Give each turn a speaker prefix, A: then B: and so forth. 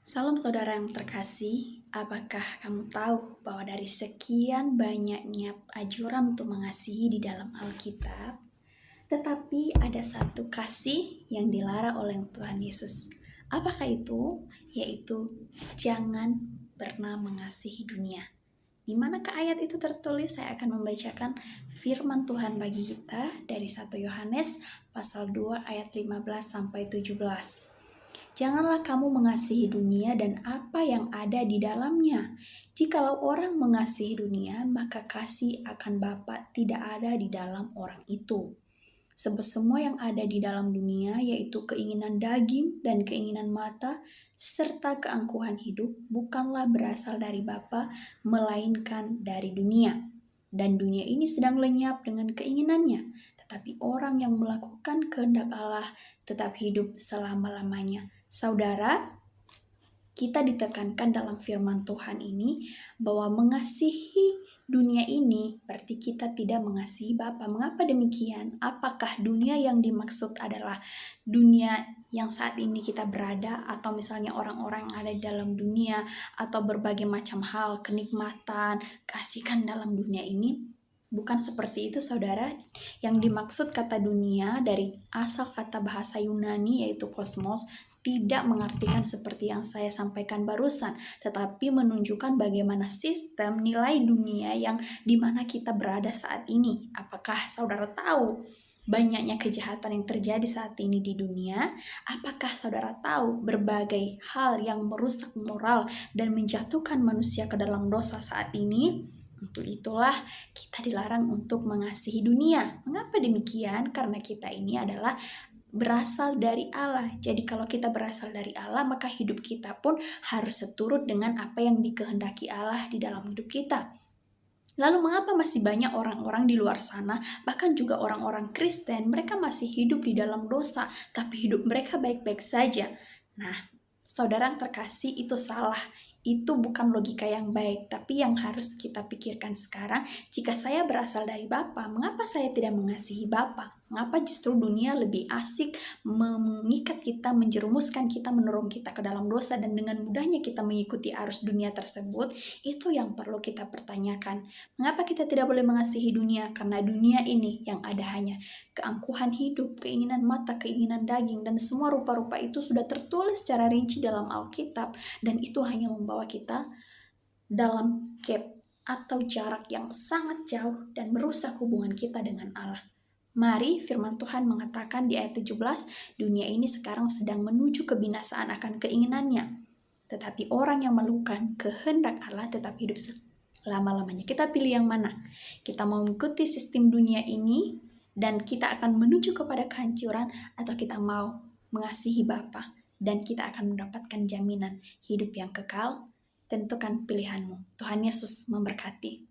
A: Salam saudara yang terkasih, apakah kamu tahu bahwa dari sekian banyaknya anjuran untuk mengasihi di dalam Alkitab, tetapi ada satu kasih yang dilarang oleh Tuhan Yesus. Apakah itu? Yaitu jangan pernah mengasihi dunia. Di manakah ayat itu tertulis? Saya akan membacakan firman Tuhan bagi kita dari 1 Yohanes pasal 2 ayat 15 sampai 17. Janganlah kamu mengasihi dunia dan apa yang ada di dalamnya. Jikalau orang mengasihi dunia, maka kasih akan Bapa tidak ada di dalam orang itu. Sebab semua yang ada di dalam dunia, yaitu keinginan daging dan keinginan mata, serta keangkuhan hidup, bukanlah berasal dari Bapa, melainkan dari dunia. Dan dunia ini sedang lenyap dengan keinginannya, tetapi orang yang melakukan kehendak Allah tetap hidup selama-lamanya. Saudara, kita ditekankan dalam firman Tuhan ini bahwa mengasihi dunia ini berarti kita tidak mengasihi Bapa. Mengapa demikian? Apakah dunia yang dimaksud adalah dunia yang saat ini kita berada, atau misalnya orang-orang yang ada di dalam dunia, atau berbagai macam hal, kenikmatan, keasikan dalam dunia ini? Bukan seperti itu, saudara. Yang dimaksud kata dunia dari asal kata bahasa Yunani yaitu kosmos, tidak mengartikan seperti yang saya sampaikan barusan, tetapi menunjukkan bagaimana sistem nilai dunia yang dimana kita berada saat ini. Apakah saudara tahu banyaknya kejahatan yang terjadi saat ini di dunia? Apakah saudara tahu berbagai hal yang merusak moral dan menjatuhkan manusia ke dalam dosa saat ini? Untuk itulah kita dilarang untuk mengasihi dunia. Mengapa demikian? Karena kita ini adalah berasal dari Allah. Jadi kalau kita berasal dari Allah, maka hidup kita pun harus seturut dengan apa yang dikehendaki Allah di dalam hidup kita. Lalu mengapa masih banyak orang-orang di luar sana, bahkan juga orang-orang Kristen, mereka masih hidup di dalam dosa, tapi hidup mereka baik-baik saja? Nah, saudara yang terkasih, itu salah. Itu bukan logika yang baik, tapi yang harus kita pikirkan sekarang, jika saya berasal dari Bapa, mengapa saya tidak mengasihi Bapa? Mengapa justru dunia lebih asik mengikat kita, menjerumuskan kita, mendorong kita ke dalam dosa, dan dengan mudahnya kita mengikuti arus dunia tersebut? Itu yang perlu kita pertanyakan. Mengapa kita tidak boleh mengasihi dunia? Karena dunia ini yang ada hanya keangkuhan hidup, keinginan mata, keinginan daging, dan semua rupa-rupa itu sudah tertulis secara rinci dalam Alkitab, dan itu hanya membawa kita dalam gap atau jarak yang sangat jauh dan merusak hubungan kita dengan Allah. Mari, firman Tuhan mengatakan di ayat 17, dunia ini sekarang sedang menuju kebinasaan akan keinginannya. Tetapi orang yang melakukan kehendak Allah tetap hidup lama-lamanya. Kita pilih yang mana? Kita mau mengikuti sistem dunia ini dan kita akan menuju kepada kehancuran, atau kita mau mengasihi Bapa dan kita akan mendapatkan jaminan hidup yang kekal? Tentukan pilihanmu. Tuhan Yesus memberkati.